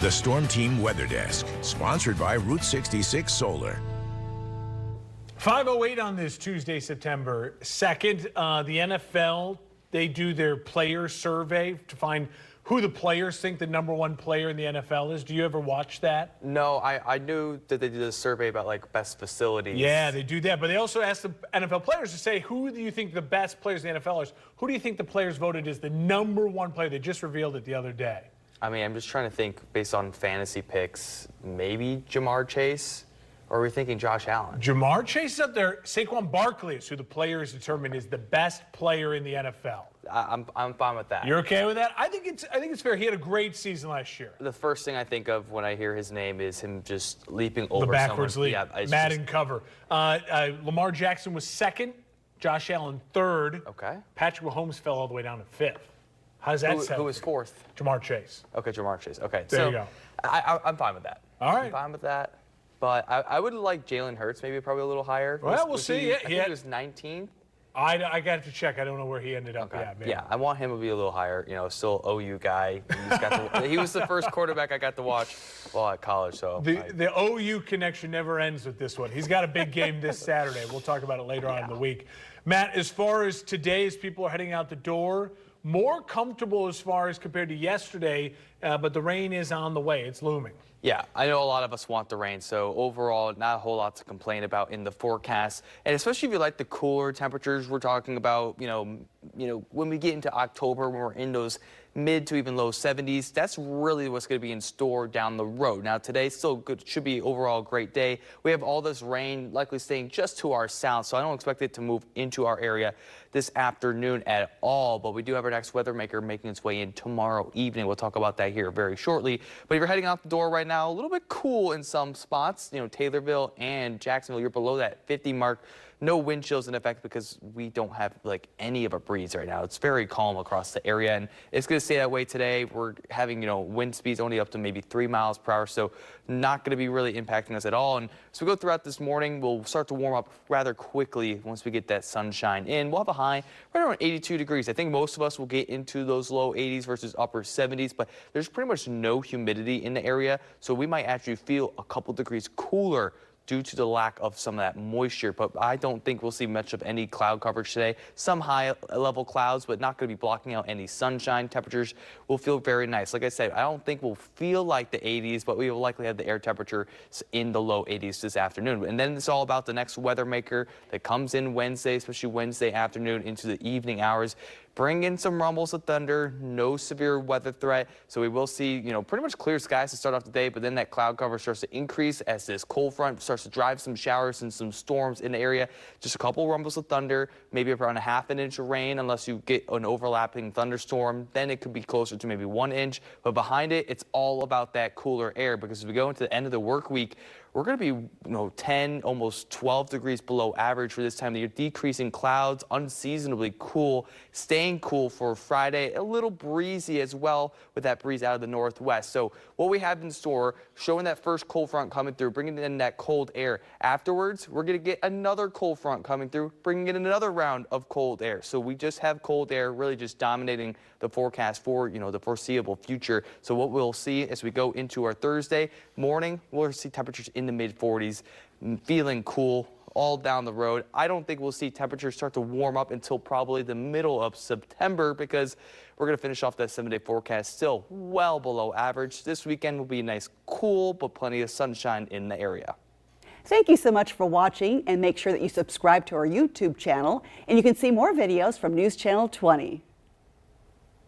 The Storm Team Weather Desk, sponsored by Route 66 Solar. 5:08 on this Tuesday, September 2nd. The NFL, they do their player survey to find who the players think the #1 player in the NFL is. Do you ever watch that? No, I knew that they did a survey about like best facilities. Yeah, they do that. But they also ask the NFL players to say, who do you think the best players in the NFL are? Who do you think the players voted as the #1 player? They just revealed it the other day. I mean, I'm just trying to think based on fantasy picks, maybe Jamar Chase, or are we thinking Josh Allen? Jamar Chase is up there. Saquon Barkley is who the players determined is the best player in the NFL. I'm fine with that. You're okay with that? I think it's fair. He had a great season last year. The first thing I think of when I hear his name is him just leaping over the backwards leap. Yeah, Madden cover. Lamar Jackson was second. Josh Allen third. Okay. Patrick Mahomes fell all the way down to fifth. How's that sound? Who was fourth? Jamar Chase. Okay, Jamar Chase. Okay, there you go. I'm fine with that. All right. I'm fine with that. But I would like Jalen Hurts maybe probably a little higher. Well, we'll see. I think he was 19th. I got to check. I don't know where he ended up. Okay. Yeah, I want him to be a little higher. You know, still OU guy. He was the first quarterback I got to watch while at college. So the OU connection never ends with this one. He's got a big game this Saturday. We'll talk about it later on in the week. Matt, as far as today, as people are heading out the door, more comfortable as far as compared to yesterday, but the rain is on the way. It's looming. Yeah, I know a lot of us want the rain, so overall, not a whole lot to complain about in the forecast. And especially if you like the cooler temperatures we're talking about, you know, when we get into October, when we're in those mid to even low 70s, that's really what's going to be in store down the road. Now, today still good, should be overall a great day. We have all this rain likely staying just to our south, so I don't expect it to move into our area this afternoon at all. But we do have our next weather maker making its way in tomorrow evening. We'll talk about that here very shortly. But if you're heading out the door right now, a little bit cool in some spots. You know, Taylorville and Jacksonville, you're below that 50 mark. No wind chills in effect because we don't have like any of a breeze right now. It's very calm across the area, and it's going to stay that way today. We're having, you know, wind speeds only up to maybe 3 miles per hour, so not going to be really impacting us at all. And as we go throughout this morning, we'll start to warm up rather quickly once we get that sunshine in. We'll have a high right around 82 degrees. I think most of us will get into those low 80s versus upper 70s, but there's pretty much no humidity in the area, so we might actually feel a couple degrees cooler due to the lack of some of that moisture. But I don't think we'll see much of any cloud coverage today. Some high-level clouds, but not going to be blocking out any sunshine. Temperatures will feel very nice. Like I said, I don't think we'll feel like the 80s, but we will likely have the air temperature in the low 80s this afternoon. And then it's all about the next weather maker that comes in Wednesday, especially Wednesday afternoon into the evening hours. Bring in some rumbles of thunder, no severe weather threat. So we will see, you know, pretty much clear skies to start off the day, but then that cloud cover starts to increase as this cold front starts to drive some showers and some storms in the area. Just a couple rumbles of thunder, maybe around a ½ an inch of rain unless you get an overlapping thunderstorm. Then it could be closer to maybe 1 inch. But behind it, it's all about that cooler air, because as we go into the end of the work week, we're going to be, 10, almost 12 degrees below average for this time of the year. Decreasing clouds, unseasonably cool, staying cool for Friday. A little breezy as well with that breeze out of the northwest. So what we have in store, showing that first cold front coming through, bringing in that cold air. Afterwards, we're going to get another cold front coming through, bringing in another round of cold air. So we just have cold air really just dominating the forecast for, the foreseeable future. So what we'll see as we go into our Thursday morning, we'll see temperatures in the mid 40s, feeling cool all down the road. I don't think we'll see temperatures start to warm up until probably the middle of September, because we're going to finish off that 7-day forecast still well below average. This weekend will be nice, cool, but plenty of sunshine in the area. Thank you so much for watching, and make sure that you subscribe to our YouTube channel, and you can see more videos from News Channel 20.